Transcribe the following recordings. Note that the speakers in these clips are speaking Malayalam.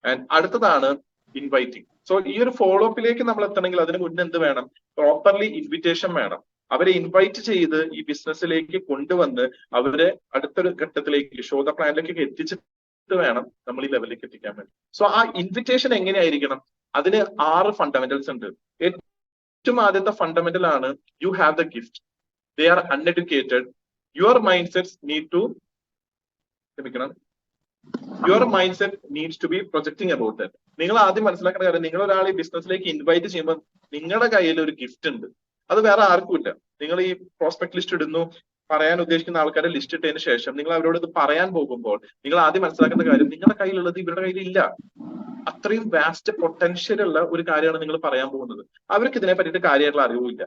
ആൻഡ് അടുത്തതാണ് ഇൻവൈറ്റിംഗ്. സോ ഈ ഒരു ഫോളോ അപ്പിലേക്ക് നമ്മൾ എത്തണമെങ്കിൽ അതിന് മുന്നേ എന്ത് വേണം? പ്രോപ്പർലി ഇൻവിറ്റേഷൻ വേണം. അവരെ ഇൻവൈറ്റ് ചെയ്ത് ഈ ബിസിനസ്സിലേക്ക് കൊണ്ടുവന്ന് അവരെ അടുത്തൊരു ഘട്ടത്തിലേക്ക് ഷോ ദ പ്ലാനിലേക്ക് എത്തിച്ചിട്ട് വേണം നമ്മൾ ഈ ലെവലിലേക്ക് എത്തിക്കാൻ വേണ്ടി. സോ ആ ഇൻവിറ്റേഷൻ എങ്ങനെയായിരിക്കണം? അതിന് 6 ഫണ്ടമെന്റൽസ് ഉണ്ട്. ഏറ്റവും ആദ്യത്തെ ഫണ്ടമെന്റൽ ആണ് you have the gift, they are uneducated, your mindset need to your mindset needs to be projecting about that. നിങ്ങൾ ആദ്യം മനസ്സിലാക്കേണ്ട കാര്യം, നിങ്ങൾ ഒരാളെ ഈ ബിസിനസ്സിലേക്ക് ഇൻവൈറ്റ് ചെയ്യുമ്പോൾ നിങ്ങളുടെ കയ്യിൽ ഒരു ഗിഫ്റ്റ് ഉണ്ട്. അത് വേറെ ആർക്കും ഇല്ല. നിങ്ങൾ ഈ പ്രോസ്പെക്ട് ലിസ്റ്റ് ഇടുന്നു, പറയാൻ ഉദ്ദേശിക്കുന്ന ആൾക്കാരെ ലിസ്റ്റ് ഇട്ടതിന് ശേഷം നിങ്ങൾ അവരോട് ഇത് പറയാൻ പോകുമ്പോൾ നിങ്ങൾ ആദ്യം മനസ്സിലാക്കേണ്ട കാര്യം, നിങ്ങളുടെ കയ്യിലുള്ളത് ഇവരുടെ കയ്യിൽ ഇല്ല. അത്രയും വാസ്റ്റ് പൊട്ടൻഷ്യൽ ഉള്ള ഒരു കാര്യമാണ് നിങ്ങൾ പറയാൻ പോകുന്നത്. അവർക്ക് ഇതിനെ പറ്റിയിട്ട് കാര്യമായിട്ടുള്ള അറിവില്ല.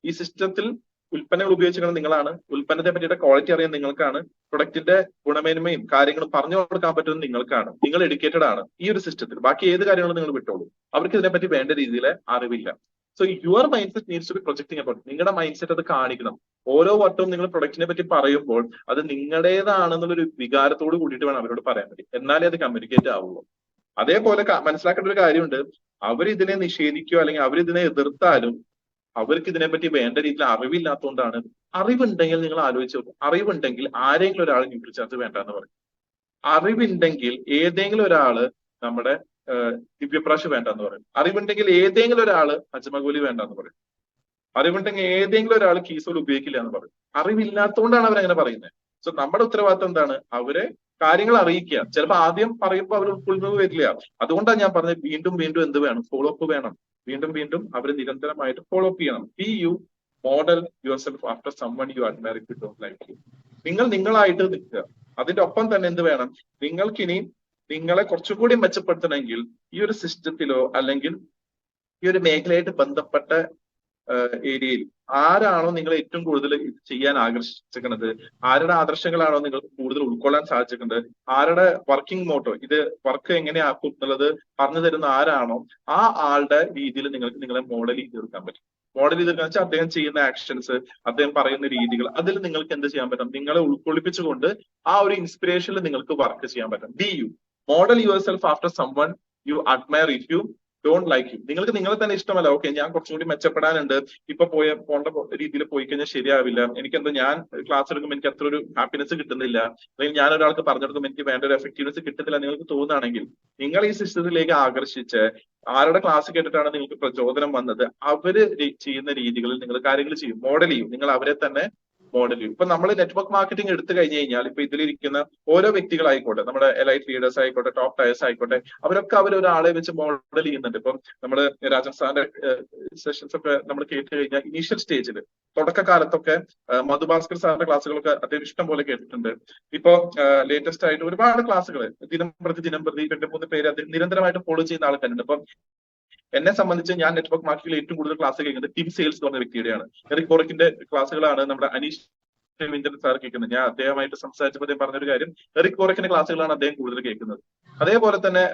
ഈ സിസ്റ്റത്തിൽ ഉൽപ്പന്നങ്ങൾ ഉപയോഗിച്ചിരിക്കുന്നത് നിങ്ങളാണ്, ഉൽപ്പന്നത്തെ പറ്റിയിട്ട് ക്വാളിറ്റി അറിയാൻ നിങ്ങൾക്കാണ്, പ്രൊഡക്റ്റിന്റെ ഗുണമേന്മയും കാര്യങ്ങളും പറഞ്ഞു കൊടുക്കാൻ പറ്റുന്നത് നിങ്ങൾക്കാണ്. നിങ്ങൾ എഡ്യൂക്കേറ്റഡ് ആണ് ഈ ഒരു സിസ്റ്റത്തിൽ. ബാക്കി ഏത് കാര്യങ്ങളും നിങ്ങൾ വിട്ടോളൂ. അവർക്ക് ഇതിനെപ്പറ്റി വേണ്ട രീതിയിൽ അറിവില്ല. So your mindset needs to be projecting about. നിങ്ങളുടെ മൈൻഡ് സെറ്റ് അത് കാണിക്കണം. ഓരോ വട്ടവും നിങ്ങൾ പ്രൊഡക്റ്റിനെ പറ്റി പറയുമ്പോൾ അത് നിങ്ങളുടേതാണെന്നുള്ളൊരു വികാരത്തോട് കൂടിയിട്ട് വേണം അവരോട് പറയാൻ പറ്റും. എന്നാലേ അത് കമ്മ്യൂണിക്കേറ്റ് ആവുള്ളൂ. അതേപോലെ മനസ്സിലാക്കേണ്ട ഒരു കാര്യമുണ്ട്, അവരിതിനെ നിഷേധിക്കുകയോ അല്ലെങ്കിൽ അവരിതിനെ എതിർത്താലും അവർക്ക് ഇതിനെപ്പറ്റി വേണ്ട രീതിയിൽ അറിവില്ലാത്തതുകൊണ്ടാണ്. അറിവുണ്ടെങ്കിൽ നിങ്ങൾ ആലോചിച്ച് നോക്കും, അറിവുണ്ടെങ്കിൽ ആരെങ്കിലും ഒരാൾ ന്യൂട്രി ചാർജ് വേണ്ടെന്ന് പറയും. അറിവുണ്ടെങ്കിൽ ഏതെങ്കിലും ഒരാള് നമ്മുടെ ദിവ്യപ്രാശ് വേണ്ടെന്ന് പറയും. അറിവുണ്ടെങ്കിൽ ഏതെങ്കിലും ഒരാള് അജ്മഗോലി വേണ്ടെന്ന് പറയും. അറിവുണ്ടെങ്കിൽ ഏതെങ്കിലും ഒരാൾ കീസോൾ ഉപയോഗിക്കില്ല എന്ന് പറയും. അറിവില്ലാത്തതുകൊണ്ടാണ് അവരങ്ങനെ പറയുന്നത്. സോ നമ്മുടെ ഉത്തരവാദിത്വം എന്താണ്? അവരെ കാര്യങ്ങൾ അറിയിക്കുക. ചിലപ്പോൾ ആദ്യം പറയുമ്പോൾ അവർ ഉൾക്കൊള്ളുന്നത് വരില്ല. അതുകൊണ്ടാണ് ഞാൻ പറഞ്ഞത് വീണ്ടും വീണ്ടും എന്ത് വേണം? ഫോളോ അപ്പ് വേണം. വീണ്ടും വീണ്ടും അവർ നിരന്തരമായിട്ട് ഫോളോ അപ്പ് ചെയ്യണം. Be you model yourself after someone you admire if you don't like you. നിങ്ങൾ നിങ്ങളായിട്ട് നിൽക്കുക. അതിന്റെ ഒപ്പം തന്നെ എന്ത് വേണം? നിങ്ങൾക്കിനി നിങ്ങളെ കുറച്ചുകൂടി മെച്ചപ്പെടുത്തണമെങ്കിൽ ഈ ഒരു സിസ്റ്റത്തിലോ അല്ലെങ്കിൽ ഈ ഒരു മേഖലയായിട്ട് ബന്ധപ്പെട്ട ഏരിയയിൽ ആരാണോ നിങ്ങൾ ഏറ്റവും കൂടുതൽ ചെയ്യാൻ ആകർഷിക്കുന്നത്, ആരുടെ ആദർശങ്ങളാണോ നിങ്ങൾക്ക് കൂടുതൽ ഉൾക്കൊള്ളാൻ സാധിച്ചിട്ടുണ്ട്, ആരുടെ വർക്കിംഗ് മോട്ടോ, ഇത് വർക്ക് എങ്ങനെയാക്കും എന്നുള്ളത് പറഞ്ഞു തരുന്ന ആരാണോ ആ ആളുടെ രീതിയിൽ നിങ്ങൾക്ക് നിങ്ങളെ മോഡൽ ചെയ്ത് തീർക്കാൻ പറ്റും. മോഡൽ ചെയ്ത് തീർക്കാൻ വെച്ചാൽ അദ്ദേഹം ചെയ്യുന്ന ആക്ഷൻസ്, അദ്ദേഹം പറയുന്ന രീതികൾ, അതിൽ നിങ്ങൾക്ക് എന്ത് ചെയ്യാൻ പറ്റും? നിങ്ങളെ ഉൾക്കൊള്ളിപ്പിച്ചുകൊണ്ട് ആ ഒരു ഇൻസ്പിറേഷനിൽ നിങ്ങൾക്ക് വർക്ക് ചെയ്യാൻ പറ്റും. Be you model yourself after someone you admire if you don't like you. നിങ്ങൾക്ക് നിങ്ങളെ തന്നെ ഇഷ്ടമല്ല. ഓക്കെ, ഞാൻ കുറച്ചും കൂടി മെച്ചപ്പെടാനുണ്ട്, ഇപ്പൊ പോണ്ട രീതിയിൽ പോയി കഴിഞ്ഞാൽ ശരിയാവില്ല, എനിക്കെന്തോ ഞാൻ ക്ലാസ് എടുക്കുമ്പോൾ എനിക്ക് അത്ര ഒരു ഹാപ്പിനെസ് കിട്ടുന്നില്ല, അല്ലെങ്കിൽ ഞാൻ ഒരാൾക്ക് പറഞ്ഞെടുക്കുമ്പോൾ എനിക്ക് വേണ്ട ഒരു എഫക്റ്റീവ്നെസ് കിട്ടുന്നില്ല നിങ്ങൾക്ക് തോന്നുകയാണെങ്കിൽ നിങ്ങൾ ഈ സിസ്റ്റത്തിലേക്ക് ആകർഷിച്ച് ആരുടെ ക്ലാസ് കേട്ടിട്ടാണ് നിങ്ങൾക്ക് പ്രചോദനം വന്നത് അവര് ചെയ്യുന്ന രീതികളിൽ നിങ്ങൾ കാര്യങ്ങൾ ചെയ്യും, മോഡൽ ചെയ്യും. നിങ്ങൾ അവരെ തന്നെ മോഡൽ ചെയ്യും. ഇപ്പൊ നമ്മൾ നെറ്റ്വർക്ക് മാർക്കറ്റിംഗ് എടുത്തു കഴിഞ്ഞു കഴിഞ്ഞാൽ ഇപ്പൊ ഇതിലിരിക്കുന്ന ഓരോ വ്യക്തികളായിക്കോട്ടെ, നമ്മുടെ എലൈറ്റ് ലീഡേഴ്സ് ആയിക്കോട്ടെ, ടോപ്പ് ടയേഴ്സ് ആയിക്കോട്ടെ, അവരൊക്കെ ഒരാളെ വെച്ച് മോഡൽ ചെയ്യുന്നുണ്ട്. ഇപ്പം നമ്മള് രാജൻ സാറിന്റെ സെഷൻസ് ഒക്കെ നമ്മൾ കേട്ട് കഴിഞ്ഞാൽ ഇനീഷ്യൽ സ്റ്റേജിൽ തുടക്കകാലത്തൊക്കെ മധുഭാസ്കർ സാറിന്റെ ക്ലാസ്സുകളൊക്കെ അദ്ദേഹം ഇഷ്ടം പോലെ കേട്ടിട്ടുണ്ട്. ഇപ്പൊ ലേറ്റസ്റ്റ് ആയിട്ട് ഒരുപാട് ക്ലാസ്സുകൾ ദിനം പ്രതി 2-3 പേര് അദ്ദേഹം നിരന്തരമായിട്ട് ഫോളോ ചെയ്യുന്ന ആൾക്കാരുണ്ട്. ഇപ്പം എന്നെ സംബന്ധിച്ച് ഞാൻ നെറ്റ്വർക്ക് മാർക്കറ്റിൽ ഏറ്റവും കൂടുതൽ ക്ലാസ് കേൾക്കുന്നത് ടീം സെയിൽസ് എന്ന് പറഞ്ഞ വ്യക്തിയുടെയാണ്. എറിക് കോറക്കിന്റെ ക്ലാസ്സുകളാണ് നമ്മുടെ അനീഷ് സാർ കേൾക്കുന്നത്. ഞാൻ അദ്ദേഹമായിട്ട് സംസാരിച്ചപ്പോൾ അദ്ദേഹം പറഞ്ഞൊരു കാര്യം, എറിക് കോറക്കിന്റെ ക്ലാസ്സുകളാണ് അദ്ദേഹം കൂടുതൽ കേൾക്കുന്നത്. അതേപോലെ തന്നെ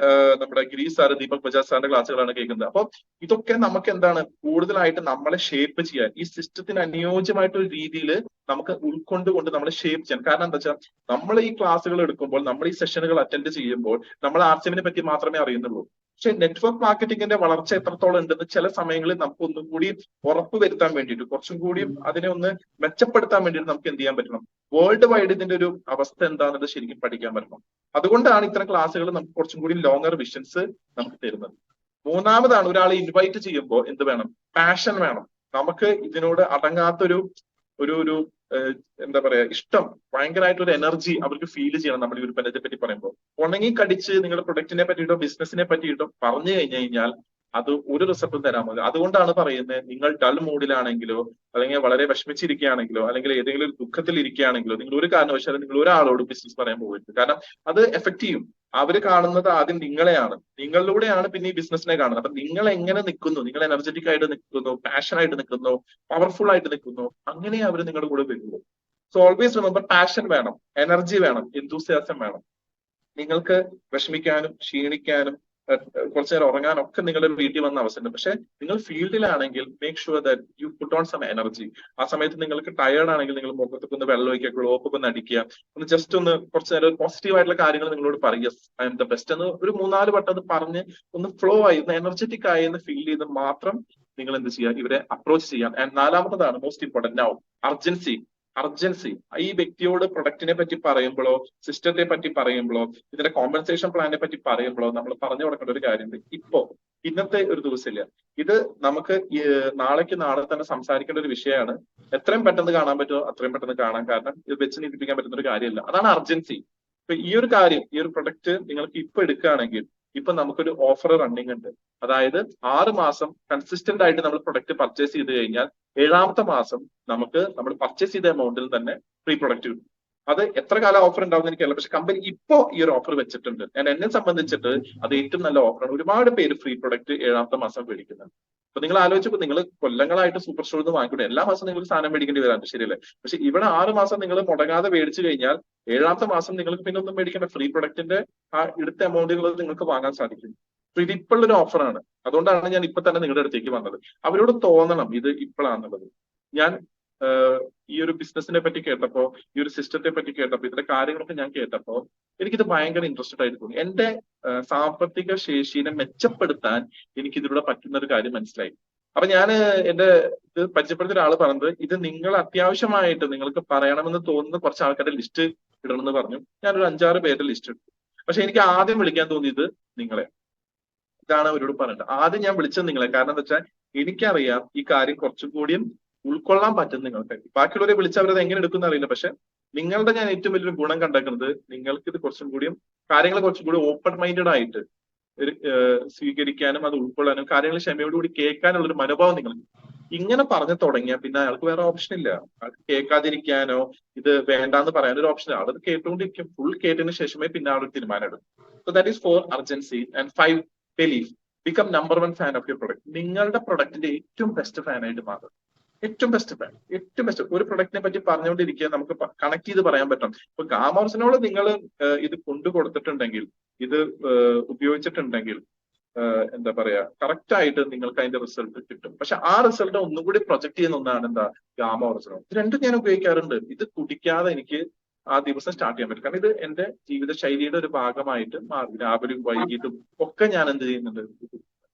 നമ്മുടെ ഗിരീഷ് സാർ, ദീപക് ബജാജ് സാറിന്റെ ക്ലാസ്സുകളാണ് കേൾക്കുന്നത്. അപ്പൊ ഇതൊക്കെ നമുക്ക് എന്താണ് കൂടുതലായിട്ട് നമ്മളെ ഷേപ്പ് ചെയ്യാൻ, ഈ സിസ്റ്റത്തിന് അനുയോജ്യമായിട്ടൊരു രീതിയിൽ നമുക്ക് ഉൾക്കൊണ്ടുകൊണ്ട് നമ്മളെ ഷേപ്പ് ചെയ്യാൻ. കാരണം എന്താ വെച്ചാൽ നമ്മൾ ഈ ക്ലാസ്സുകൾ എടുക്കുമ്പോൾ, നമ്മൾ ഈ സെഷനുകൾ അറ്റൻഡ് ചെയ്യുമ്പോൾ നമ്മൾ ആർസിഎമ്മിനെ പറ്റി മാത്രമേ അറിയുന്നുള്ളൂ. പക്ഷെ നെറ്റ്വർക്ക് മാർക്കറ്റിംഗിന്റെ വളർച്ച എത്രത്തോളം ഉണ്ടെന്ന് ചില സമയങ്ങളിൽ നമുക്ക് ഒന്നും കൂടി ഉറപ്പ് വരുത്താൻ വേണ്ടിയിട്ട്, കുറച്ചും കൂടി അതിനെ ഒന്ന് മെച്ചപ്പെടുത്താൻ വേണ്ടിയിട്ട് നമുക്ക് എന്ത് ചെയ്യാൻ പറ്റണം? വേൾഡ് വൈഡ് ഇതിന്റെ ഒരു അവസ്ഥ എന്താണെന്നത് ശരിക്കും പഠിക്കാൻ പറ്റണം. അതുകൊണ്ടാണ് ഇത്തരം ക്ലാസ്സുകൾ നമുക്ക് കുറച്ചും കൂടി ലോങ്ങർ വിഷൻസ് നമുക്ക് തരുന്നത്. മൂന്നാമതാണ്, ഒരാളെ ഇൻവൈറ്റ് ചെയ്യുമ്പോൾ എന്ത് വേണം? പാഷൻ വേണം. നമുക്ക് ഇതിനോട് അടങ്ങാത്തൊരു ഒരു എന്താ പറയാ, ഇഷ്ടം, ഭയങ്കരമായിട്ടൊരു എനർജി അവർക്ക് ഫീൽ ചെയ്യണം. നമ്മൾ ഈ ഉൽപ്പന്നത്തെ പറ്റി പറയുമ്പോൾ ഉണങ്ങി കടിച്ച് നിങ്ങളുടെ പ്രൊഡക്റ്റിനെ പറ്റിയിട്ടോ ബിസിനസിനെ പറ്റിയിട്ടോ പറഞ്ഞു കഴിഞ്ഞാൽ അത് ഒരു റിസൾട്ടും തരാൻ മതി. അതുകൊണ്ടാണ് പറയുന്നത്, നിങ്ങൾ ഡൾ മൂഡിലാണെങ്കിലോ അല്ലെങ്കിൽ വളരെ വിഷമിച്ചിരിക്കുകയാണെങ്കിലോ അല്ലെങ്കിൽ ഏതെങ്കിലും ഒരു ദുഃഖത്തിൽ ഇരിക്കുകയാണെങ്കിലോ നിങ്ങൾ ഒരു കാരണവശാലും നിങ്ങൾ ഒരാളോട് ബിസിനസ് പറയാൻ പോകരുത്. കാരണം അത് എഫക്ട് ചെയ്യും. അവര് കാണുന്നത് ആദ്യം നിങ്ങളെയാണ്, നിങ്ങളിലൂടെയാണ് പിന്നെ ഈ ബിസിനസിനെ കാണുന്നത്. അപ്പൊ നിങ്ങൾ എങ്ങനെ നിൽക്കുന്നു, നിങ്ങൾ എനർജറ്റിക് ആയിട്ട് നിൽക്കുന്നു, പാഷൻ ആയിട്ട് നിൽക്കുന്നു, പവർഫുൾ ആയിട്ട് നിൽക്കുന്നു, അങ്ങനെ അവർ നിങ്ങളുടെ കൂടെ വരുള്ളൂ. സോ ഓൾവേസ് റിമെമ്പർ, പാഷൻ വേണം, എനർജി വേണം, എന്തൂസിയാസം വേണം. നിങ്ങൾക്ക് വിഷമിക്കാനും ക്ഷീണിക്കാനും കുറച്ചു നേരം ഉറങ്ങാനൊക്കെ നിങ്ങളുടെ വീട്ടിൽ വന്ന അവസരമുണ്ട്. പക്ഷെ നിങ്ങൾ ഫീൽഡിലാണെങ്കിൽ make sure that you put on some energy. ആ സമയത്ത് നിങ്ങൾക്ക് ടയേർഡ് ആണെങ്കിൽ നിങ്ങൾ മുഖത്തൊക്കെ ഒന്ന് വെള്ളം ഒഴിക്കുക, ഗ്ലോപ്പ് ഒന്ന് അടിക്കുക, ഒന്ന് ജസ്റ്റ് ഒന്ന് കുറച്ചു നേരം പോസിറ്റീവ് ആയിട്ടുള്ള കാര്യങ്ങൾ നിങ്ങളോട് പറയുക, ഐ എം ദ ബെസ്റ്റ് എന്ന് ഒരു 3-4 വട്ടം അത് പറഞ്ഞ് ഒന്ന് ഫ്ലോ ആയി, ഒന്ന് എനർജറ്റിക് ആയി എന്ന് ഫീൽ ചെയ്ത് മാത്രം നിങ്ങൾ എന്ത് ചെയ്യുക, ഇവരെ അപ്രോച്ച് ചെയ്യാം. ആൻഡ് 4-മതാണ് most important now, urgency. Urgency. ഈ വ്യക്തിയോട് പ്രൊഡക്റ്റിനെ പറ്റി പറയുമ്പോഴോ സിസ്റ്റത്തെ പറ്റി പറയുമ്പോഴോ ഇതിന്റെ കോമ്പൻസേഷൻ പ്ലാനിനെ പറ്റി പറയുമ്പോഴോ നമ്മൾ പറഞ്ഞു കൊടുക്കേണ്ട ഒരു കാര്യമുണ്ട്. ഇപ്പോ ഇന്നത്തെ ഒരു ദിവസമില്ല, ഇത് നമുക്ക് നാളെ തന്നെ സംസാരിക്കേണ്ട ഒരു വിഷയമാണ്. എത്രയും പെട്ടെന്ന് കാണാൻ പറ്റുമോ അത്രയും പെട്ടെന്ന് കാണാൻ, കാരണം ഇത് വെച്ച് നീട്ടിപ്പിക്കാൻ പറ്റുന്ന ഒരു കാര്യമല്ല. അതാണ് അർജൻസി. ഇപ്പൊ ഈ ഒരു കാര്യം, ഈ ഒരു പ്രൊഡക്റ്റ് നിങ്ങൾക്ക് ഇപ്പൊ എടുക്കുകയാണെങ്കിൽ ഇപ്പൊ നമുക്കൊരു ഓഫർ റണ്ണിങ് ഉണ്ട്. അതായത് 6 മാസം കൺസിസ്റ്റന്റ് ആയിട്ട് നമ്മൾ പ്രൊഡക്റ്റ് പർച്ചേസ് ചെയ്ത് കഴിഞ്ഞാൽ 7-ാമത്തെ മാസം നമുക്ക് നമ്മൾ പർച്ചേസ് ചെയ്ത എമൗണ്ടിൽ തന്നെ ഫ്രീ പ്രൊഡക്റ്റ് കിട്ടും. അത് എത്ര കാലം ഓഫർ ഉണ്ടാവുന്ന എനിക്കല്ല, പക്ഷെ കമ്പനി ഇപ്പോ ഈ ഒരു ഓഫർ വെച്ചിട്ടുണ്ട്. എന്നെ സംബന്ധിച്ചിട്ട് അത് ഏറ്റവും നല്ല ഓഫറാണ്. ഒരുപാട് പേര് ഫ്രീ പ്രൊഡക്റ്റ് 7-ാമത്തെ മാസം മേടിക്കുന്നത്. അപ്പൊ നിങ്ങൾ ആലോചിച്ചപ്പോൾ നിങ്ങൾ കൊല്ലങ്ങളായിട്ട് സൂപ്പർ സ്റ്റോറിൽ നിന്ന് വാങ്ങിക്കൂടെ, എല്ലാ മാസം നിങ്ങൾക്ക് സാധനം മേടിക്കേണ്ടി വരാറുണ്ട്, ശരിയല്ലേ? പക്ഷെ ഇവിടെ 6 മാസം നിങ്ങൾ മുടങ്ങാതെ മേടിച്ചു കഴിഞ്ഞാൽ 7-ാമത്തെ മാസം നിങ്ങൾക്ക് പിന്നെ ഒന്നും മേടിക്കേണ്ട, ഫ്രീ പ്രൊഡക്റ്റിന്റെ ആ എടുത്ത എമൗണ്ടുകൾ നിങ്ങൾക്ക് വാങ്ങാൻ സാധിക്കും. അപ്പൊ ഇത് ഇപ്പോഴൊരു ഓഫറാണ്. അതുകൊണ്ടാണ് ഞാൻ ഇപ്പൊ തന്നെ നിങ്ങളുടെ അടുത്തേക്ക് വന്നത്. അവരോട് തോന്നണം ഇത് ഇപ്പോഴാന്നുള്ളത്. ഞാൻ ഈ ഒരു ബിസിനസിനെ പറ്റി കേട്ടപ്പോ, ഈ ഒരു സിസ്റ്റത്തെ പറ്റി കേട്ടപ്പോ, ഇതിന്റെ കാര്യങ്ങളൊക്കെ ഞാൻ കേട്ടപ്പോ എനിക്കിത് ഭയങ്കര ഇൻട്രസ്റ്റഡ് ആയിട്ട് തോന്നി. എന്റെ സാമ്പത്തിക ശേഷിനെ മെച്ചപ്പെടുത്താൻ എനിക്ക് ഇതിലൂടെ പറ്റുന്ന ഒരു കാര്യം മനസ്സിലായി. അപ്പൊ ഞാൻ എന്റെ ഇത് പരിചയപ്പെടുത്തിയ ഒരാൾ പറഞ്ഞത്, ഇത് നിങ്ങൾ അത്യാവശ്യമായിട്ട് നിങ്ങൾക്ക് പറയണമെന്ന് തോന്നുന്ന കുറച്ച് ആൾക്കാരുടെ ലിസ്റ്റ് ഇടണമെന്ന് പറഞ്ഞു. ഞാനൊരു 5-6 പേരുടെ ലിസ്റ്റ് ഇട്ടു. പക്ഷെ എനിക്ക് ആദ്യം വിളിക്കാൻ തോന്നിയത് നിങ്ങളെ. ഇതാണ് അവരോട് പറയേണ്ടത്. ആദ്യം ഞാൻ വിളിച്ചത് നിങ്ങളെ. കാരണം എന്താ വെച്ചാൽ എനിക്കറിയാം ഈ കാര്യം കുറച്ചും കൂടിയും ഉൾക്കൊള്ളാൻ പറ്റും നിങ്ങൾക്ക്. ബാക്കിയുള്ളവരെ വിളിച്ച് അവരത് എങ്ങനെ എടുക്കുന്ന അറിയില്ല. പക്ഷെ നിങ്ങളുടെ ഞാൻ ഏറ്റവും വലിയൊരു ഗുണം കണ്ടേക്കുന്നത്, നിങ്ങൾക്ക് ഇത് കുറച്ചും കൂടിയും കാര്യങ്ങൾ കുറച്ചും കൂടി ഓപ്പൺ മൈൻഡഡ് ആയിട്ട് സ്വീകരിക്കാനും അത് ഉൾക്കൊള്ളാനും കാര്യങ്ങൾ ക്ഷമയോടുകൂടി കേൾക്കാനുള്ള ഒരു മനോഭാവം നിങ്ങൾ ഇങ്ങനെ പറഞ്ഞു തുടങ്ങിയാൽ പിന്നെ അയാൾക്ക് വേറെ ഓപ്ഷൻ ഇല്ല. അയാൾക്ക് കേൾക്കാതിരിക്കാനോ ഇത് വേണ്ടാന്ന് പറയാനോ ഒരു ഓപ്ഷൻ. ആളത് കേട്ടുകൊണ്ടിരിക്കും. ഫുൾ കേട്ടതിന് ശേഷമേ പിന്നെ ആളൊരു തീരുമാനം എടുക്കും. So that is 4 urgency. And 5 belief. Become number 1 fan of your product. നിങ്ങളുടെ പ്രൊഡക്റ്റിന്റെ ഏറ്റവും ബെസ്റ്റ് ഫാനായിട്ട് മാറും. ഏറ്റവും ബെസ്റ്റ് ഫാൻ, ഏറ്റവും ബെസ്റ്റ്. ഒരു പ്രൊഡക്റ്റിനെ പറ്റി പറഞ്ഞുകൊണ്ടിരിക്കുക, നമുക്ക് കണക്ട് ചെയ്ത് പറയാൻ പറ്റും. ഇപ്പൊ ഗാമോസിനോട് നിങ്ങൾ ഇത് കൊണ്ടു കൊടുത്തിട്ടുണ്ടെങ്കിൽ, ഇത് ഉപയോഗിച്ചിട്ടുണ്ടെങ്കിൽ എന്താ പറയാ, കറക്റ്റ് ആയിട്ട് നിങ്ങൾക്ക് അതിന്റെ റിസൾട്ട് കിട്ടും. പക്ഷെ ആ റിസൾട്ട് ഒന്നും കൂടി പ്രൊജക്ട് ചെയ്യുന്ന ഒന്നാണ് എന്താ, ഗാമ ഒറിജിനൽ. ഇത് രണ്ടും ഞാൻ ഉപയോഗിക്കാറുണ്ട്. ഇത് കുടിക്കാതെ എനിക്ക് ആ ദിവസം സ്റ്റാർട്ട് ചെയ്യാൻ പറ്റും. കാരണം ഇത് എന്റെ ജീവിത ശൈലിയുടെ ഒരു ഭാഗമായിട്ട് മാറി. രാവിലെയും വൈകിട്ടും ഒക്കെ ഞാൻ എന്ത് ചെയ്യുന്നുണ്ട്.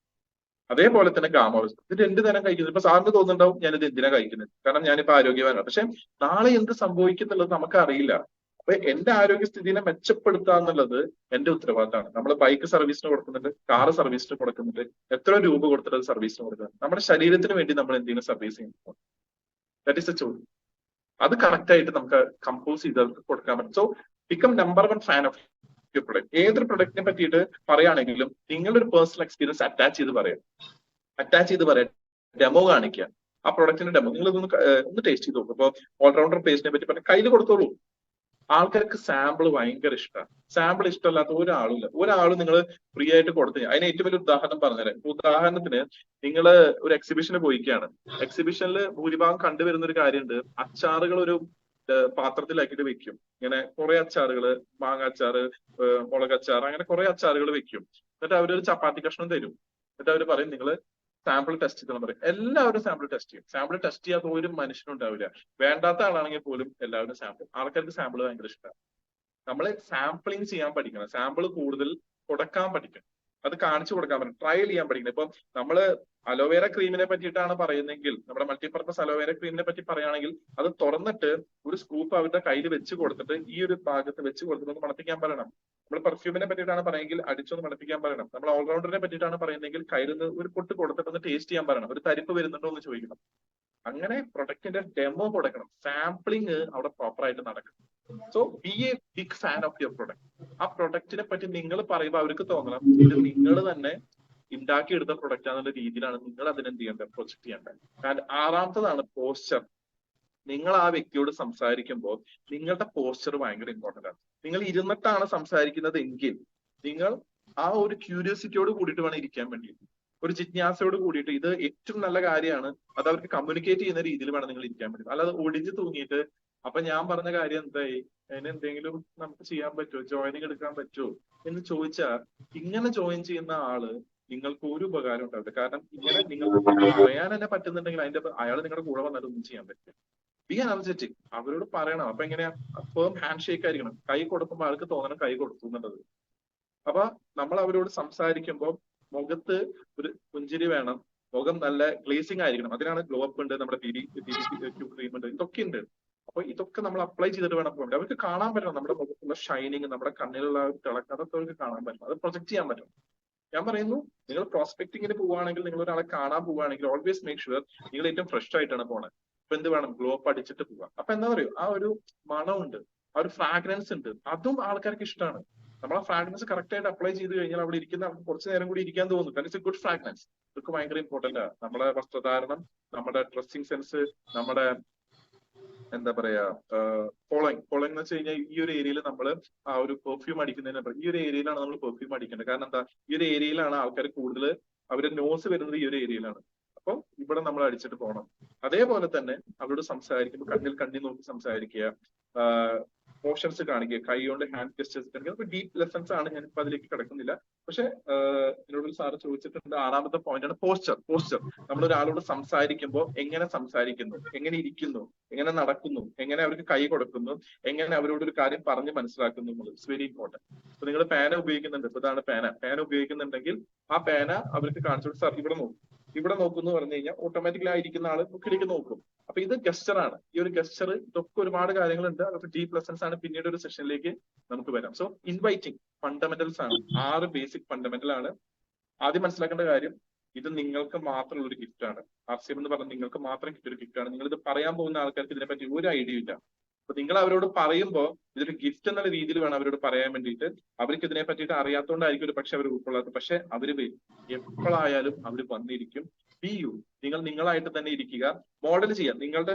അതേപോലെ തന്നെ ഗാമ ഒറിജിനൽ. ഇത് 2 നേരം കഴിക്കുന്നത്. ഇപ്പൊ സാറിന് തോന്നുന്നുണ്ടാവും ഞാനിത് എന്തിനാ കഴിക്കുന്നത്, കാരണം ഞാനിപ്പോ ആരോഗ്യവാനാണ്. പക്ഷെ നാളെ എന്ത് സംഭവിക്കുന്നുള്ളത് നമുക്ക് അറിയില്ല. അപ്പൊ എന്റെ ആരോഗ്യസ്ഥിതിനെ മെച്ചപ്പെടുത്തുക എന്നുള്ളത് എന്റെ ഉത്തരവാദിത്തമാണ്. നമ്മൾ ബൈക്ക് സർവീസിന് കൊടുക്കുന്നുണ്ട്, കാറ് സർവീസിന് കൊടുക്കുന്നുണ്ട്, എത്ര രൂപ കൊടുത്തിട്ട് സർവീസിന് കൊടുക്കുന്നുണ്ട്. നമ്മുടെ ശരീരത്തിന് വേണ്ടി നമ്മൾ എന്തെങ്കിലും സർവീസ് ചെയ്യുന്നു. ദാറ്റ് ഈസ് എ ചോദ്യം. അത് കറക്റ്റ് ആയിട്ട് നമുക്ക് കമ്പോസ് ചെയ്ത് കൊടുക്കാൻ പറ്റും. So become number 1 fan of your product. ഏതൊരു പ്രൊഡക്റ്റിനെ പറ്റിയിട്ട് പറയുകയാണെങ്കിലും നിങ്ങളുടെ ഒരു പേഴ്സണൽ എക്സ്പീരിയൻസ് അറ്റാച്ച് ചെയ്ത് പറയാം. ഡെമോ കാണിക്കുക. ആ പ്രൊഡക്റ്റിന്റെ ഡെമോ നിങ്ങൾ ഒന്ന് ടേസ്റ്റ് ചെയ്ത് നോക്കും. ഇപ്പൊ ഓൾറൗണ്ടർ പേസ്റ്റിനെ പറ്റി പറഞ്ഞാൽ കയ്യിൽ കൊടുത്തോളൂ. ആൾക്കാർക്ക് സാമ്പിൾ ഭയങ്കര ഇഷ്ടമാണ്. സാമ്പിൾ ഇഷ്ടമല്ലാത്ത ഒരാളും നിങ്ങൾ ഫ്രീ ആയിട്ട് കൊടുത്തു. അതിന് ഏറ്റവും വലിയ ഉദാഹരണം പറഞ്ഞുതരാം. ഉദാഹരണത്തിന് നിങ്ങൾ ഒരു എക്സിബിഷന് പോയിക്കാണ്. എക്സിബിഷനിൽ ഭൂരിഭാഗം കണ്ടുവരുന്ന ഒരു കാര്യമുണ്ട്, അച്ചാറുകൾ ഒരു പാത്രത്തിലാക്കിയിട്ട് വെക്കും. ഇങ്ങനെ കുറെ അച്ചാറുകൾ, മാങ്ങ അച്ചാറ്, മുളകച്ചാർ, അങ്ങനെ കുറെ അച്ചാറുകൾ വെക്കും. എന്നിട്ട് അവരൊരു ചപ്പാത്തി കഷ്ണം തരും. എന്നിട്ട് അവർ പറയും നിങ്ങൾ സാമ്പിൾ ടെസ്റ്റ് ചെയ്തെന്ന് പറയും. എല്ലാവരും സാമ്പിൾ ടെസ്റ്റ് ചെയ്യും. സാമ്പിൾ ടെസ്റ്റ് ചെയ്യാത്ത ഒരു മനുഷ്യനും ഉണ്ടാവില്ല. വേണ്ടാത്ത ആളാണെങ്കിൽ പോലും എല്ലാവരും ആൾക്കാർക്ക് സാമ്പിൾ ഭയങ്കര ഇഷ്ടമാണ്. നമ്മൾ സാമ്പിളിങ് ചെയ്യാൻ പഠിക്കണം. സാമ്പിൾ കൂടുതൽ കൊടുക്കാൻ പഠിക്കണം. അത് കാണിച്ചു കൊടുക്കാൻ പറ്റും. ട്രയൽ ചെയ്യാൻ പഠിക്കണം. ഇപ്പം നമ്മള് അലോവേര ക്രീമിനെ പറ്റിയിട്ടാണ് പറയുന്നെങ്കിൽ, നമ്മുടെ മൾട്ടിപർപ്പസ് അലോവേര ക്രീമിനെ പറ്റി പറയുകയാണെങ്കിൽ അത് തുറന്നിട്ട് ഒരു സ്കൂപ്പ് അവരുടെ കയ്യിൽ വെച്ച് കൊടുത്തിട്ട് ഈ ഒരു ഭാഗത്ത് വെച്ച് കൊടുത്തിട്ട് മണപ്പിക്കാൻ പറയണം. നമ്മൾ പെർഫ്യൂമിനെ പറ്റിയിട്ടാണ് പറയുമെങ്കിൽ അടിച്ചൊന്ന് മണപ്പിക്കാൻ പറയണം. നമ്മൾ ഓൾറൗണ്ടറിനെ പറ്റിയിട്ടാണ് പറയുന്നതെങ്കിൽ കയ്യിൽ നിന്ന് ഒരു പൊട്ട് കൊടുത്തിട്ടൊന്ന് ടേസ്റ്റ് ചെയ്യാൻ പറയണം. ഒരു തരിപ്പ് വരുന്നുണ്ടോ എന്ന് ചോദിക്കണം. അങ്ങനെ പ്രൊഡക്റ്റിന്റെ ഡെമോ കൊടുക്കണം. സാമ്പിളിങ് അവിടെ പ്രോപ്പർ ആയിട്ട് നടക്കണം. So be a big fan of your product. ആ പ്രൊഡക്റ്റിനെ പറ്റി നിങ്ങൾ പറയുമ്പോൾ അവർക്ക് തോന്നണം ഇത് നിങ്ങൾ തന്നെ ഉണ്ടാക്കിയെടുത്ത പ്രൊഡക്റ്റ് ആണെന്നുള്ള രീതിയിലാണ് നിങ്ങൾ അതിനെന്ത് ചെയ്യേണ്ടത്, പ്രൊജക്ട് ചെയ്യേണ്ടത്. ആൻഡ് 6-ാമത്തതാണ് പോസ്ചർ. നിങ്ങൾ ആ വ്യക്തിയോട് സംസാരിക്കുമ്പോൾ നിങ്ങളുടെ പോസ്ചർ ഭയങ്കര ഇമ്പോർട്ടന്റ് ആണ്. നിങ്ങൾ ഇരുന്നിട്ടാണ് സംസാരിക്കുന്നത് എങ്കിൽ നിങ്ങൾ ആ ഒരു ക്യൂരിയോസിറ്റിയോട് കൂടിയിട്ട് വേണം ഇരിക്കാൻ വേണ്ടി, ഒരു ജിജ്ഞാസയോട് കൂടിയിട്ട്. ഇത് ഏറ്റവും നല്ല കാര്യമാണ്. അത് അവർക്ക് കമ്മ്യൂണിക്കേറ്റ് ചെയ്യുന്ന രീതിയിൽ വേണം നിങ്ങൾ ഇരിക്കാൻ വേണ്ടി. അല്ലാതെ ഒടിഞ്ഞു തൂങ്ങിയിട്ട് അപ്പൊ ഞാൻ പറഞ്ഞ കാര്യം എന്തായി, അതിന് എന്തെങ്കിലും നമുക്ക് ചെയ്യാൻ പറ്റുമോ, ജോയിനിങ് എടുക്കാൻ പറ്റുമോ എന്ന് ചോദിച്ചാൽ, ഇങ്ങനെ ജോയിൻ ചെയ്യുന്ന ആള് നിങ്ങൾക്ക് ഒരു ഉപകാരം ഉണ്ടാവില്ല. കാരണം ഇങ്ങനെ നിങ്ങൾക്ക് പറയാൻ തന്നെ പറ്റുന്നുണ്ടെങ്കിൽ അതിന്റെ അയാൾ നിങ്ങളുടെ കൂടെ വന്നാലും ഒന്നും ചെയ്യാൻ പറ്റില്ല. ബി എനർജറ്റിക്, അവരോട് പറയണം. അപ്പൊ എങ്ങനെയാ, ഫേം ഹാൻഡ് ഷേക്ക് ആയിരിക്കണം. കൈ കൊടുക്കുമ്പോൾ ആൾക്ക് തോന്നണം കൈ കൊടുത്തു എന്നുള്ളത്. അപ്പൊ നമ്മൾ അവരോട് സംസാരിക്കുമ്പോൾ മുഖത്ത് ഒരു പുഞ്ചിരി വേണം, മുഖം നല്ല ഗ്ലേസിംഗ് ആയിരിക്കണം. അതിനാണ് ഗ്ലോ അപ്പ് ഉണ്ട്, നമ്മുടെ ക്രീം ഉണ്ട്, ഇതൊക്കെ ഉണ്ട്. അപ്പൊ ഇതൊക്കെ നമ്മൾ അപ്ലൈ ചെയ്തിട്ട് വേണം പോകേണ്ടത്. അവർക്ക് കാണാൻ പറ്റണം നമ്മുടെ മുഖത്തുള്ള ഷൈനിങ്, നമ്മുടെ കണ്ണിലുള്ള തിളക്കം, അതൊക്കെ അവർക്ക് കാണാൻ പറ്റണം. അത് പ്രൊജക്ട് ചെയ്യാൻ പറ്റണം. ഞാൻ പറയുന്നു, നിങ്ങൾ പ്രോസ്പെക്ടിങ്ങിന് പോവുകയാണെങ്കിൽ, നിങ്ങൾ ഒരാളെ കാണാൻ പോവുകയാണെങ്കിൽ ഓൾവേസ് മേക്ക് ഷുവർ നിങ്ങൾ ഏറ്റവും ഫ്രഷ് ആയിട്ടാണ് പോണത്. അപ്പൊ എന്ത് വേണം, ഗ്ലോ അപ്പ് അടിച്ചിട്ട് പോവാം. അപ്പൊ എന്താ പറയുക, ആ ഒരു മണമുണ്ട്, ആ ഒരു ഫ്രാഗ്രൻസ് ഉണ്ട്, അതും ആൾക്കാർക്ക് ഇഷ്ടമാണ്. നമ്മൾ ആ ഫ്രാഗ്രൻസ് കറക്റ്റ് ആയിട്ട് അപ്ലൈ ചെയ്ത് കഴിഞ്ഞാൽ അവിടെ ഇരിക്കുന്ന ആൾക്ക് കുറച്ച് നേരം കൂടി ഇരിക്കാൻ തോന്നും. കാരണം ഇറ്റ്സ് എ ഗുഡ് ഫ്രാഗ്രൻസ്. ഇതൊക്കെ ഭയങ്കര ഇമ്പോർട്ടന്റ് ആണ്. നമ്മുടെ വസ്ത്രധാരണം, നമ്മുടെ ഡ്രസ്സിംഗ് സെൻസ്, നമ്മുടെ എന്താ പറയാ, ഫോളോയിങ് എന്ന് വെച്ച് കഴിഞ്ഞാൽ ഈ ഒരു ഏരിയയിൽ നമ്മൾ ആ ഒരു പെർഫ്യൂം അടിക്കുന്നതിന് ഈ ഒരു ഏരിയയിലാണ് നമ്മൾ പെർഫ്യൂം അടിക്കേണ്ടത്. കാരണം എന്താ, ഈ ഒരു ഏരിയയിലാണ് ആൾക്കാർ കൂടുതൽ, അവരുടെ നോസ് വരുന്നത് ഈ ഒരു ഏരിയയിലാണ്. അപ്പൊ ഇവിടെ നമ്മൾ അടിച്ചിട്ട് പോകണം. അതേപോലെ തന്നെ അവരോട് സംസാരിക്കുമ്പോൾ കണ്ണിൽ നോക്കി സംസാരിക്കുക, മോഷൻസ് കാണിക്കുക, കൈ കൊണ്ട് ഹാൻഡ് ഗസ്റ്റേഴ്സ് കാണിക്കുക. അപ്പൊ ഡീപ്പ് ലെസൺസ് ആണ്, ഞാനിപ്പോ അതിലേക്ക് കിടക്കുന്നില്ല. പക്ഷെ എന്നോട് സാറ് ചോദിച്ചിട്ടുണ്ട്, 6ാമത്തെ പോയിന്റ് ആണ് പോസ്ചർ. നമ്മൾ ഒരാളോട് സംസാരിക്കുമ്പോൾ എങ്ങനെ സംസാരിക്കുന്നു, എങ്ങനെ ഇരിക്കുന്നു, എങ്ങനെ നടക്കുന്നു, എങ്ങനെ അവർക്ക് കൈ കൊടുക്കുന്നു, എങ്ങനെ അവരോട് ഒരു കാര്യം പറഞ്ഞ് മനസ്സിലാക്കുന്നു എന്നുള്ളത് ഇറ്റ്സ് വെരി ഇമ്പോർട്ടന്റ്. അപ്പൊ നിങ്ങൾ പേന ഉപയോഗിക്കുന്നുണ്ട്, ഇപ്പൊ ഇതാണ് പേന ഉപയോഗിക്കുന്നുണ്ടെങ്കിൽ ആ പേന അവർക്ക് കാണിച്ചു, സാർ ഇവിടെ നോക്കുന്നു പറഞ്ഞു കഴിഞ്ഞാൽ ഓട്ടോമാറ്റിക്കലി ആയിരിക്കുന്ന ആള് ബുക്കിലേക്ക് നോക്കും. അപ്പൊ ഇത് ഗസ്റ്റർ ആണ്. ഈ ഒരു ഗസ്റ്റർ, ഇതൊക്കെ ഒരുപാട് കാര്യങ്ങളുണ്ട്. അതൊക്കെ ഡീപ് ലെസൺസ് ആണ്, പിന്നീട് ഒരു സെഷനിലേക്ക് നമുക്ക് വരാം. സോ ഇൻവൈറ്റിംഗ് ഫണ്ടമെന്റൽസ് ആണ്, 6 ബേസിക് ഫണ്ടമെന്റൽ ആണ്. ആദ്യം മനസ്സിലാക്കേണ്ട കാര്യം, ഇത് നിങ്ങൾക്ക് മാത്രമുള്ള ഒരു ഗിഫ്റ്റ് ആണ്. RCM എന്ന് പറഞ്ഞാൽ നിങ്ങൾക്ക് മാത്രം കിട്ടിയൊരു ഗിഫ്റ്റ് ആണ്. നിങ്ങൾ ഇത് പറയാൻ പോകുന്ന ആൾക്കാർക്ക് ഇതിനെപ്പറ്റി ഒരു ഐഡിയ ഇല്ല. അപ്പൊ നിങ്ങൾ അവരോട് പറയുമ്പോൾ ഇതൊരു ഗിഫ്റ്റ് എന്നുള്ള രീതിയിൽ വേണം അവരോട് പറയാൻ വേണ്ടിയിട്ട്. അവർക്ക് ഇതിനെ പറ്റിയിട്ട് അറിയാത്തതുകൊണ്ടായിരിക്കും ഒരു പക്ഷെ അവർ ഉൾക്കൊള്ളാത്തത്. പക്ഷെ അവര് എപ്പോഴായാലും അവർ വന്നിരിക്കും. ബി യു, നിങ്ങൾ നിങ്ങളായിട്ട് തന്നെ ഇരിക്കുക, മോഡൽ ചെയ്യാം. നിങ്ങളുടെ